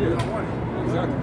You don't want it. Exactly.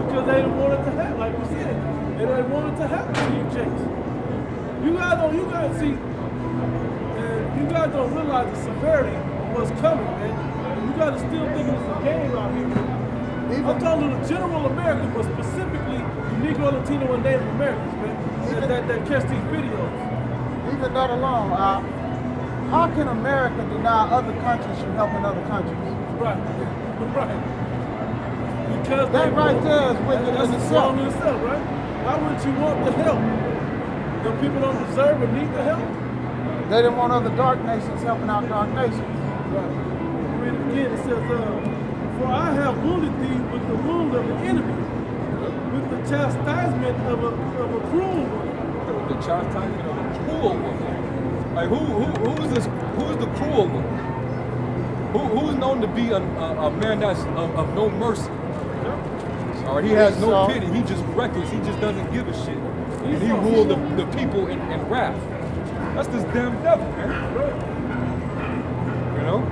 Because they didn't want it to happen, like we said. They didn't want it to happen to you, Chase. You guys see, and you guys don't realize the severity of what's coming, man. You guys are still thinking it's a game out here. I'm talking to the general American, but specifically the Negro, Latino, and Native Americans, man, that catch these videos. Even that alone, how can America deny other countries from helping other countries? Right. Because that right there is wicked in itself. Right? Why wouldn't you want the help? The people don't deserve or need the help? They didn't want other dark nations helping out dark nations. Right. Read it again. It says, for I have wounded thee with the wound of the enemy, with the chastisement of a cruel one. The chastisement of a cruel one. Like who's this? Who's the cruel one? Who's known to be a man that's of no mercy? Or he has no pity. He just reckless. He just doesn't give a shit. And he ruled the people in wrath. That's this damn devil, man. You know?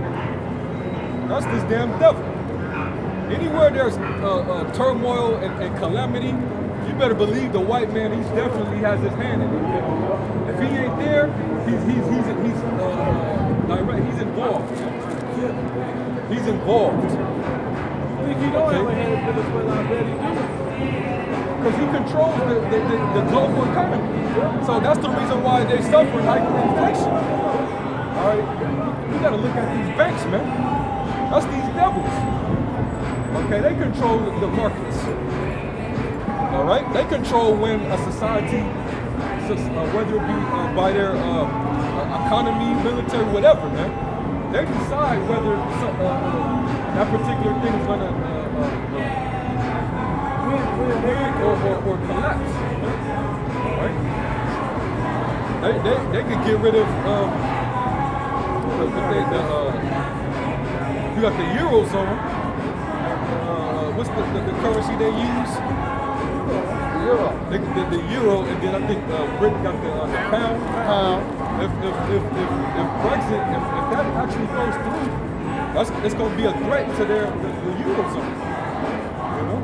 That's this damn devil. Anywhere there's turmoil and calamity, you better believe the white man. He definitely has his hand in it. If he ain't there, he's involved. He's involved. I think he don't have a hand in Venezuela. I bet he do. Because he controls the global economy. So that's the reason why they suffer hyperinflation. All right, you got to look at these banks, man. That's these devils. Okay, they control the markets. All right, they control when a society, whether it be by their economy, military, whatever, man. They decide whether that particular thing is gonna or collapse. Right? They could get rid of you got the Eurozone. What's the currency they use? Euro. The euro, and then I think Britain got the pound. If Brexit, if that actually goes through, it's going to be a threat to the Eurozone. You know,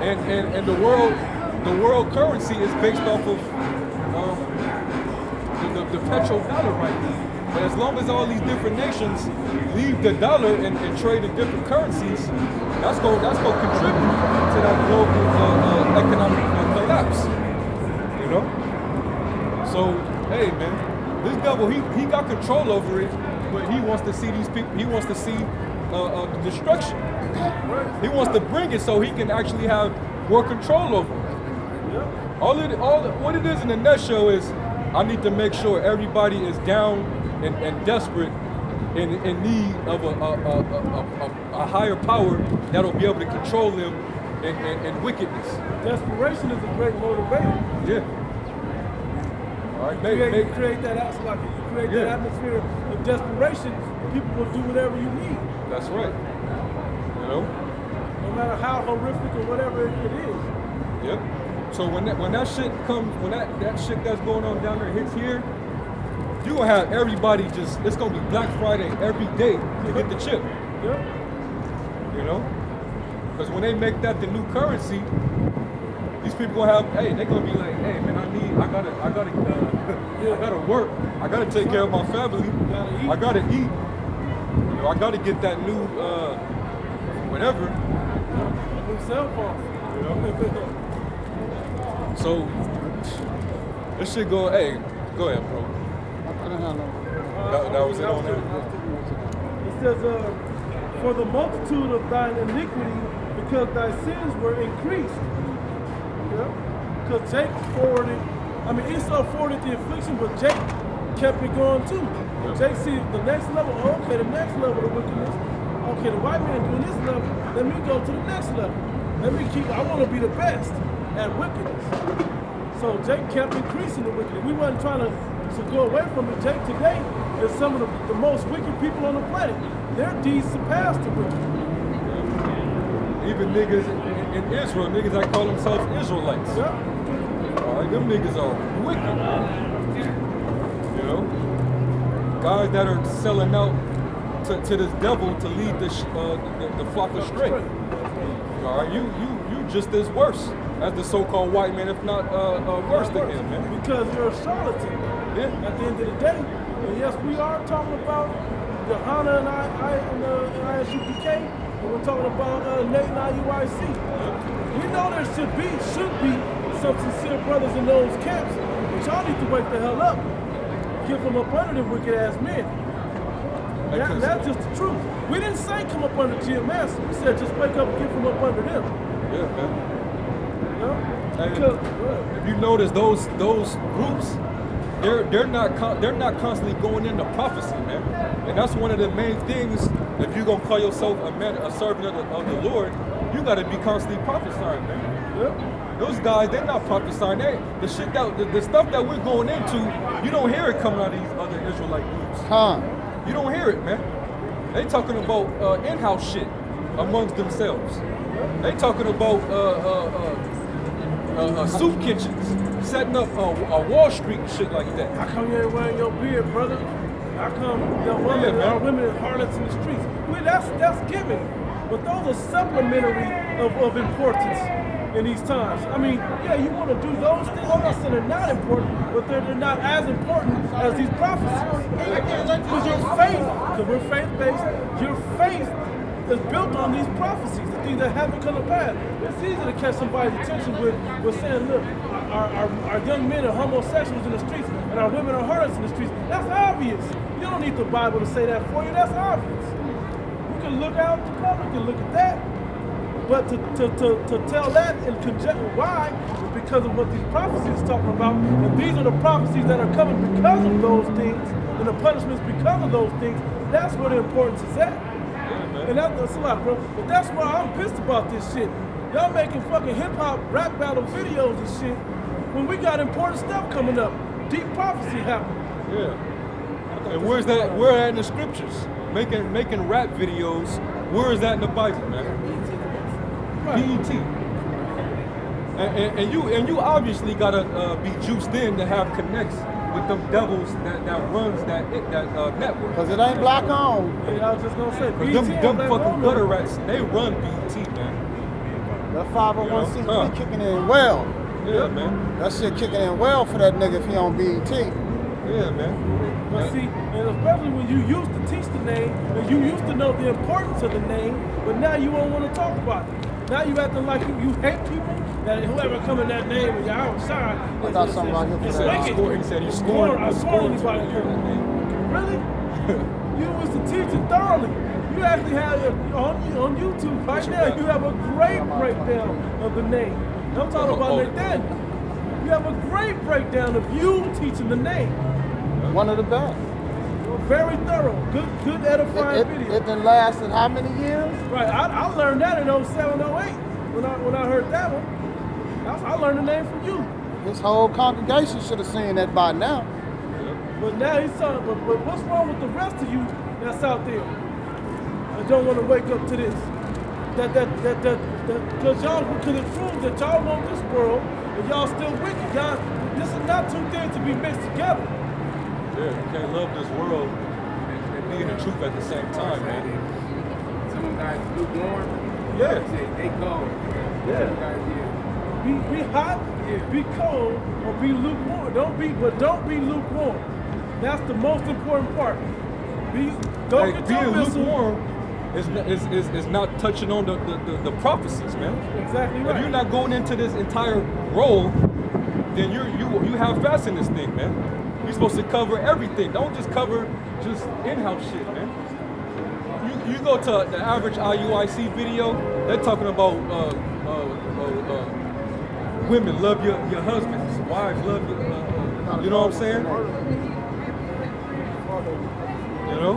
and the world currency is based off of the petrodollar right now. But as long as all these different nations leave the dollar and trade in different currencies, that's going to contribute to that global economic collapse. You know. So, hey man, this devil, he got control over it, but he wants to see these people, he wants to see destruction. He wants to bring it so he can actually have more control over it. What it is in a nutshell is, I need to make sure everybody is down and desperate in need of a higher power that'll be able to control them in wickedness. Desperation is a great motivator. Yeah. All right, create that atmosphere of desperation. People will do whatever you need. That's right. You know. No matter how horrific or whatever it is. Yep. So when that shit comes, when that shit that's going on down there hits here, you're gonna have everybody it's gonna be Black Friday every day to get the chip. Yep. You know? Because when they make that the new currency, these people gonna have, they're gonna be like, hey man, I gotta work. I gotta take care of my family. I gotta eat. You know, I gotta get that new whatever. New cell phone. You know? So this shit go ahead, bro. That was it on that? It says, for the multitude of thine iniquity, because thy sins were increased. Yeah? Because Esau forwarded the affliction, but Jacob kept it going too. Yeah. Jake see the next level, the next level of wickedness. Okay, the white man doing this level, let me go to the next level. I want to be the best at wickedness. So Jake kept increasing the wickedness. We wasn't trying to go away from it. Jake today is some of the most wicked people on the planet. Their deeds surpass the wicked. Even niggas in Israel, niggas that call themselves Israelites. Yeah. All right, them niggas are wicked. You know? Guys that are selling out to this devil to lead the flock astray. All right, you just as worse as the so-called white man, if not worse than him, man. Because you're a charlatan. Yeah. At the end of the day, and yes, we are talking about Johanna and ISUPK, and we're talking about Nate and IUIC. We know there should be some sincere brothers in those camps, but y'all need to wake the hell up. Get from up under them wicked ass men. That's just the truth. We didn't say come up under GMS. We said just wake up and get from up under them. Yeah, man. You know? Because if you notice, those groups, they're not constantly going into prophecy, man. And that's one of the main things. If you're gonna call yourself a servant of the Lord, you got to be constantly prophesying, man. Yep. Those guys, they're not prophesying. The stuff that we're going into, you don't hear it coming out of these other Israelite groups. You don't hear it, man. They talking about in-house shit amongst themselves. They talking about soup kitchens, setting up Wall Street and shit like that. How come you ain't wearing your beard, brother? How come women harlots in the streets? Well, that's given, but those are supplementary of importance in these times. I mean, yeah, you want to do those things. I'm not saying they're not important, but they're not as important as these prophecies. Because your faith, because we're faith-based, your faith is built on these prophecies, the things that haven't come to pass. It's easy to catch somebody's attention with saying, look, our young men are homosexuals in the streets and our women are harlots in the streets. That's obvious. You don't need the Bible to say that for you. That's obvious. You can look out the public and look at that. But to tell that and conjecture why is because of what these prophecies are talking about. And these are the prophecies that are coming because of those things and the punishments because of those things. That's where the importance is at. And that's a lot, bro. But that's why I'm pissed about this shit. Y'all making fucking hip-hop rap battle videos and shit when we got important stuff coming up. Deep prophecy happening. Yeah. And where's that? Where at in the scriptures? Making rap videos. Where is that in the Bible, man? BET. And you obviously gotta be juiced in to have connects with them devils that runs that network. Because it ain't black on. Yeah, I was just gonna say, them fucking gutter rats, they run BET, man. That 501c3 kicking in well. Yeah, man. That shit kicking in well for that nigga if he on BET. Yeah, man. But see, and especially when you used to teach the name, and you used to know the importance of the name, but now you don't want to talk about it. Now you acting like you hate people, that whoever come in that name and you're outside. I thought something like He said he scored anybody. Really? You was to teach it thoroughly. You actually have on YouTube right now, you have a great breakdown of the name. I'm talking about Nathaniel. You have a great breakdown of you teaching the name. One of the best. Very thorough. Good edifying video. It done lasted how many years? Right. I learned that in 07, 08 when I heard that one. I learned the name from you. This whole congregation should have seen that by now. But now he's talking, but what's wrong with the rest of you that's out there that don't want to wake up to this? Because it proves that y'all want this world and y'all still wicked. Y'all, this is not two things to be mixed together. Yeah, you can't love this world and be in the truth at the same time, man. Some of them guys lukewarm. Yeah. They cold. Yeah. Be hot, be cold, or be lukewarm. Don't be lukewarm. That's the most important part. Get your being missile. lukewarm is not touching on the prophecies, man. Exactly right. If you're not going into this entire role, then you have fast in this thing, man. You're supposed to cover everything. Don't just cover just in-house shit, man. You go to the average IUIC video, they're talking about women love your husbands, wives love your, you know what I'm saying? You know?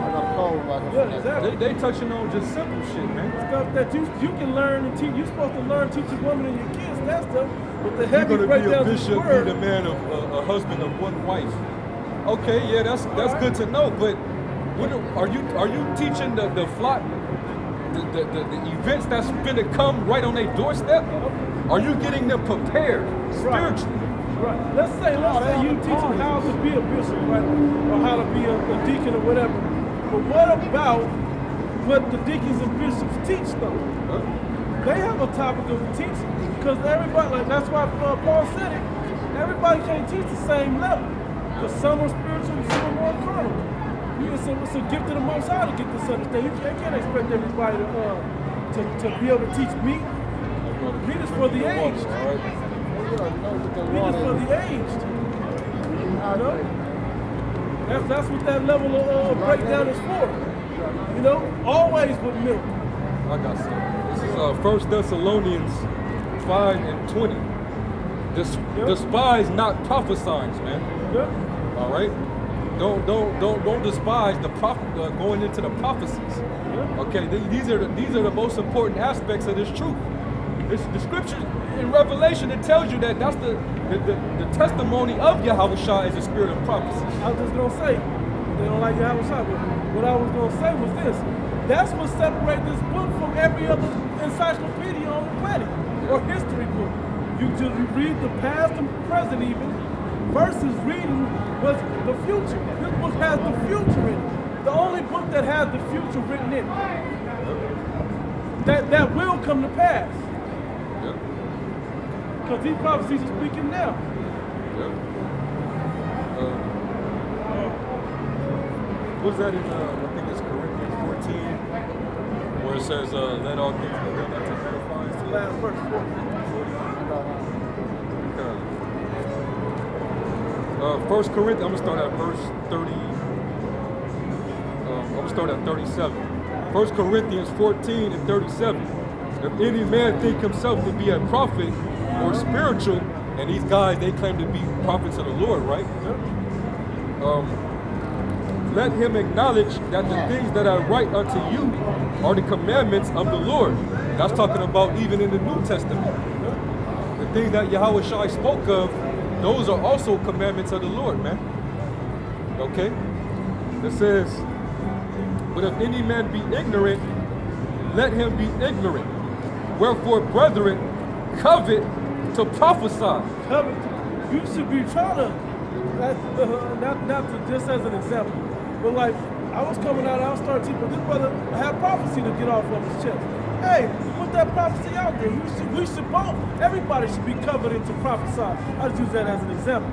Yeah, exactly. They touching on just simple shit, man. Stuff that you can learn and teach. You're supposed to learn, teach your woman and your kids that stuff. But the heavy You're gonna be a breakdowns of bishop, the be word. the man of a husband of one wife. Okay, yeah, that's good to know. But are you teaching the flock the events that's gonna come right on their doorstep? Are you getting them prepared spiritually? Right. Let's say you teach them how to be a bishop, right? Or how to be a deacon or whatever. But what about what the deacons and bishops teach though? They have a topic of teaching because everybody, like that's why Paul said it. Everybody can't teach the same level because some are spiritual and some are more carnal. It's a gift of the Most High to get this understanding. You can't expect everybody to be able to teach meat. Meat is for the aged. Meat is for the aged. You know? That's what that level of breakdown is for. You know, always with milk. I got some. This is 1 Thessalonians 5:20. Despise not prophesying, man. Yeah. All right. Don't despise the going into the prophecies. Okay, these are the most important aspects of this truth. It's the scripture in Revelation. It tells you that that's the testimony of Yahushua is the spirit of prophecy. I was just gonna say they don't like Yahushua, but what I was gonna say was this: that's what separates this book from every other encyclopedia on the planet or history book. You read the past and present even versus reading what's the future. This book has the future in it. The only book that has the future written in it. That will come to pass. Because these prophecies are speaking now. What's that in, I think it's Corinthians 14, where it says, let all things be real unto edifying. It's the last verse. 1 Corinthians, I'm going to start at verse 30. I'm going to start at 37. 1 Corinthians 14 and 37. If any man think himself to be a prophet or spiritual, and these guys, they claim to be prophets of the Lord, right? Let him acknowledge that the things that I write unto you are the commandments of the Lord. That's talking about even in the New Testament. The things that Yahushua spoke of, those are also commandments of the Lord, man. Okay? It says, but if any man be ignorant, let him be ignorant. Wherefore, brethren, covet to prophesy. Covet. You should be trying to, not to, just as an example, but like, I was coming out, I was starting teaching, but this brother had prophecy to get off of his chest. Hey, put that prophecy out there. We should both, everybody should be coveted to prophesy. I just use that as an example.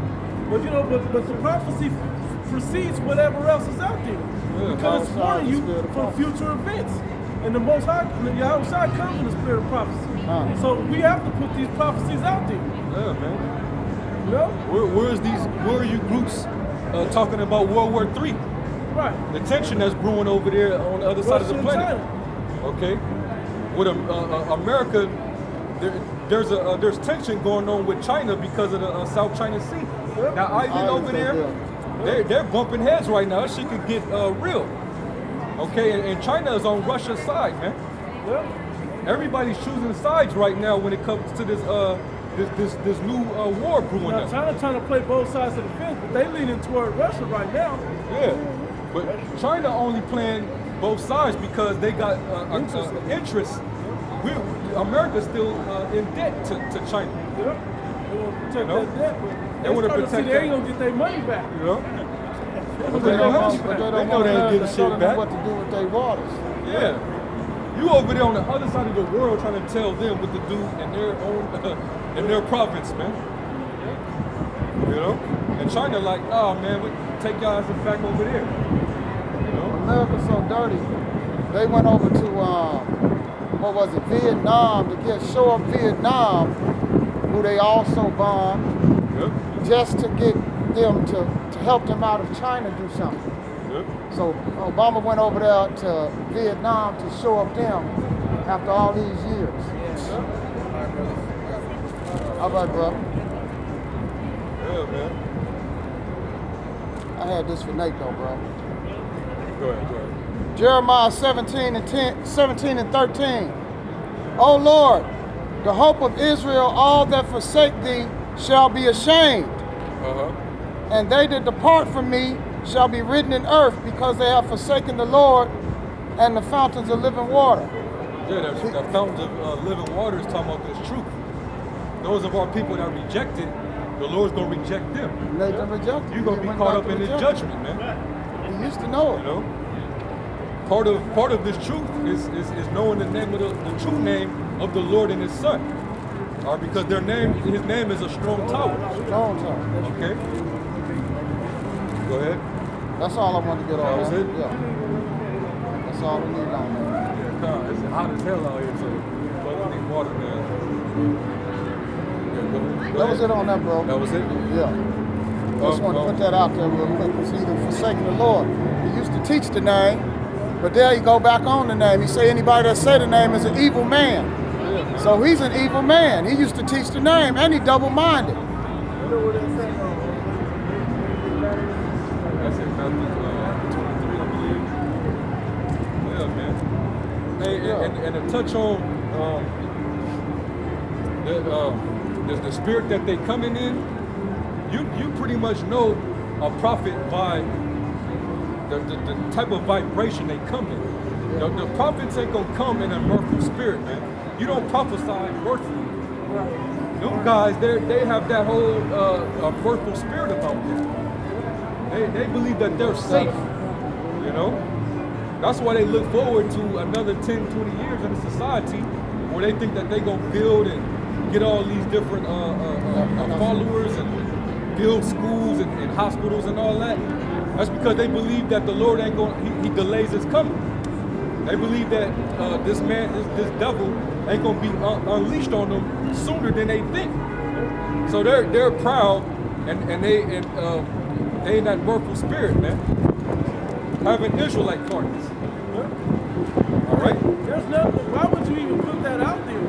But you know, but the prophecy precedes whatever else is out there. Because it's warning you from future events. And the Most High, the Yahushua comes in the spirit of prophecy. So we have to put these prophecies out there. Yeah, man. You know? Where are you groups talking about World War III? Right. The tension that's brewing over there on the other side of the planet. Okay. With America, there's tension going on with China because of the South China Sea. Yep. Now, island over there, they're bumping heads right now. That shit could get real. Okay, and China is on Russia's side, man. Yep. Everybody's choosing sides right now when it comes to this this new war brewing Now, up. China trying to play both sides of the fence, but they leaning toward Russia right now. Yeah, but China only playing both sides because they got interest. America's still in debt to China. Yep. They want to protect that debt, but they want to starting protect see they ain't gonna get their money back. You know? But they don't want they ain't getting shit back. what to do with their waters. Yeah. You over there on the other side of the world trying to tell them what to do in their own in their province, man. You know? And China like, oh man, we take y'all asses back over there. You know? America's so dirty. They went over to what was it, Vietnam, to show up Vietnam, who they also bombed, just to get them to help them out of China do something. So Obama went over there to Vietnam to show up them after all these years. All right, bro. Yeah, man. I had this for Nate though, bro. Go ahead. Jeremiah 17 and 13. O Lord, the hope of Israel, all that forsake thee shall be ashamed. And they that depart from me shall be written in earth, because they have forsaken the Lord and the fountains of living water. Yeah, the fountains of living water is talking about this truth. Those of our people that reject it, the Lord's going to reject them. They reject it. You're going to be caught up in his judgment, man. He used to know it. You know? part of this truth is knowing the name of the true name of the Lord and His Son. Or because His name is a strong tower. Strong tower. Okay. Go ahead. That's all I wanted to get on. That was it? Yeah. That's all we need on that. Yeah, come. It's hot as hell out here, so folks need water, man. Yeah, go ahead. That was it on that, bro. That was it? Yeah. Just want to put that out there real quick. Because either forsaking the Lord. He used to teach the name, but there you go back on the name. He say anybody that say the name is an evil man. Yeah. So he's an evil man. He used to teach the name, and he double-minded. That's it, Matthew 23, I believe. Yeah, man. Hey, and to touch on the spirit that they coming in, you pretty much know a prophet by the type of vibration they come in. The prophets ain't gonna come in a mirthful spirit, man. You don't prophesy mirthfully. Them guys, they have that whole mirthful spirit about them. They believe that they're safe, you know? That's why they look forward to another 10, 20 years in the society where they think that they're gonna build and get all these different followers and build schools and hospitals and all that. That's because they believe that the Lord ain't going, he delays his coming. They believe that this devil ain't gonna be unleashed on them sooner than they think. So they're proud and they in that mirthful spirit, man. Having Israelite parties. All right. There's nothing. Why would you even put that out there?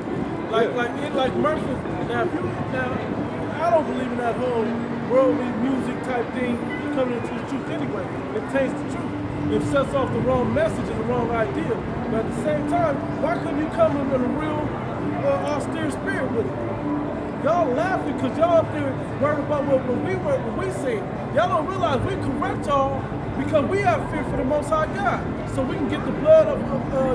Like Murphy. Now, I don't believe in that whole worldly music type thing coming into the truth anyway. It taints the truth. It sets off the wrong message and the wrong idea. But at the same time, why couldn't you come in with a real austere spirit with it? Y'all laughing because y'all up there worried about what we say. Y'all don't realize we correct y'all because we have fear for the Most High God. So we can get the blood of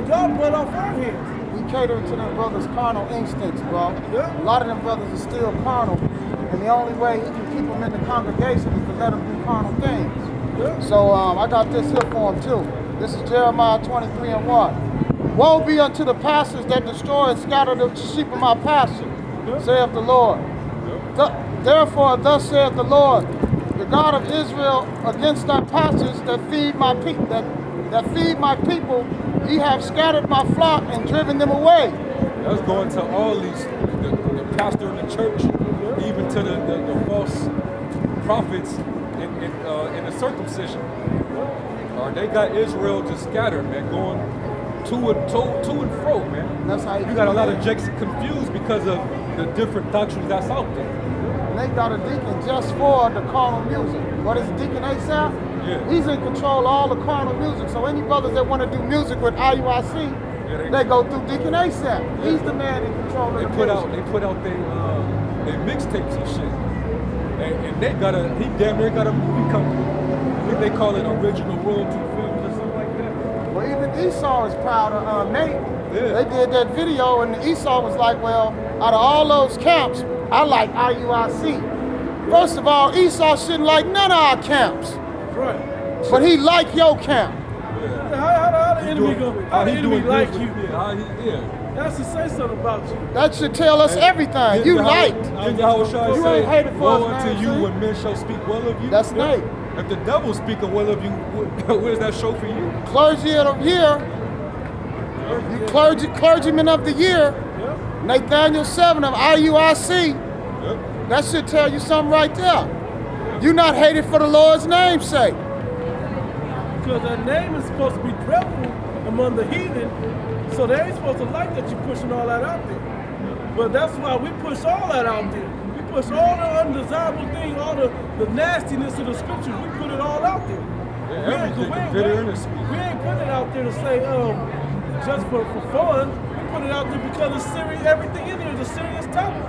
y'all blood off our hands. We catering to them brothers' carnal instincts, bro. Yeah. A lot of them brothers are still carnal. And the only way he can keep them in the congregation is to let them do carnal things. Yeah. So I got this here for him too. This is Jeremiah 23:1. Woe be unto the pastors that destroy and scatter the sheep of my pasture, saith the Lord. Therefore thus saith the Lord, the God of Israel, against thy pastors that feed my people, that feed my people, ye have scattered my flock and driven them away. That's going to all these, the pastor in the church, even to the false prophets in the circumcision. They got Israel just scattered, man, going to and fro, man. That's how you got a lot of jakes confused because of the different doctrines that's out there. And they got a deacon just for the carnal music. What is Deacon Asaph? Yeah. He's in control of all the carnal music. So any brothers that want to do music with IUIC, they go through Deacon Asaph. Yeah. He's the man in control of the music. They put out their mixtapes and shit. And they he damn near got a movie company. I think they call it Original Royalty Films or something like that. Well, even Esau is proud of Nate. Yeah. They did that video and Esau was like, well, out of all those camps, I like IUIC. First of all, Esau shouldn't like none of our camps. Right. But he like your camp. Yeah. How the enemy go? How the enemy like you? Yeah. That's to say something about you. That should tell us everything. You liked. You ain't hated for us, woe unto man, you see? when men shall speak well of you. That's Nate. If the devil's speaking well of you, where's that show for you? Clergy of the year. You clergyman of the year. Yep. Nathaniel 7 of IUIC. Yep. That should tell you something right there. You're not hated for the Lord's name's sake. Because that name is supposed to be dreadful among the heathen, so they ain't supposed to like that you're pushing all that out there. But that's why we push all that out there. We push all the undesirable things, all the nastiness of the scriptures. We put it all out there. Yeah, everything, the bitter and the sweet. We ain't putting it out there to say, just for fun. We put it out there because it's serious. Everything in here is a serious topic.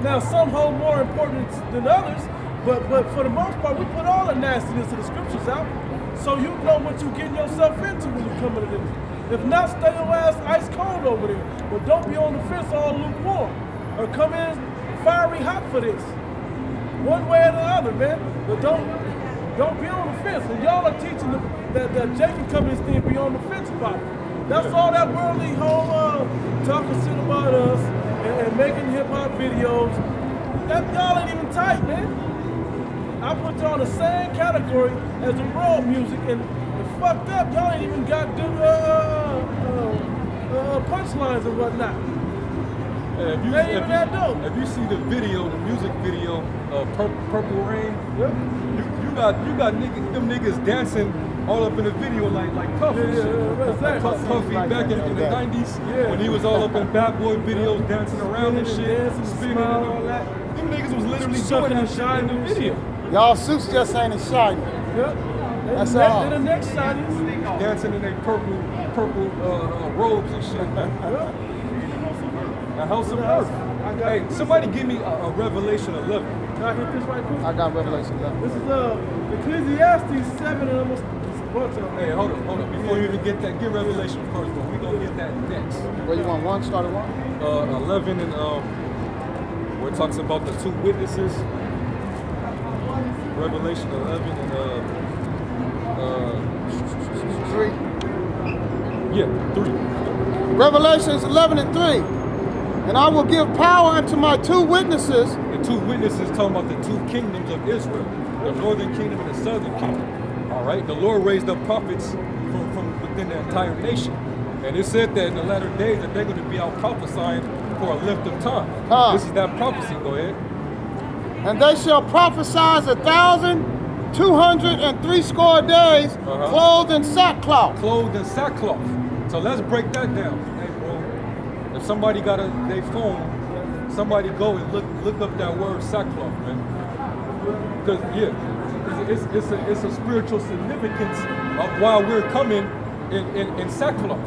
Now, some hold more importance than others, but for the most part, we put all the nastiness of the scriptures out, so you know what you're getting yourself into when you come into this. If not, stay your ass ice cold over there. But don't be on the fence all lukewarm, or come in fiery hot for this, one way or the other, man. But don't Don't be on the fence. And y'all are teaching that Jacob come in this thing be on the fence about it. That's all that worldly whole talking shit about us and making hip hop videos. That y'all ain't even tight, man. I put y'all in the same category as the world music, and fucked up. Y'all ain't even got good punchlines and whatnot. If you see the video, the music video, Purple Rain, Yep. you got them niggas dancing all up in the video like Puffy and shit. Exactly. Puffy back in the 90s when he was all up in Bad Boy videos dancing around and shit, spinning and all that. Them niggas was literally doing that shit in the video. Y'all suits just ain't as shiny. Yep. That's all. They're the next shinies. Dancing in their purple robes and shit, man. A house of earth. Hey, somebody give me a Revelation 11. Can I hit this right quick? I got Revelation 11. This is Ecclesiastes 7 and almost a bunch of them. Hey, hold on. Before you even get that, get Revelation first, but we gonna get that next. Where you want one? Start at one? 11 and where it talks about the two witnesses. Revelation 11 and 3. yeah, 3. Revelations 11 and 3. And I will give power unto my two witnesses. The two witnesses talking about the two kingdoms of Israel, the northern kingdom and the southern kingdom. All right, the Lord raised up prophets from within the entire nation. And it said that in the latter days that they're going to be out prophesying for a length of time. This is that prophecy. Go ahead. And they shall prophesy 1,260 days, clothed in sackcloth. Clothed in sackcloth. So let's break that down. Hey, bro, if somebody got their phone, somebody go and look up that word sackcloth, man. Because it's a spiritual significance of why we're coming in sackcloth.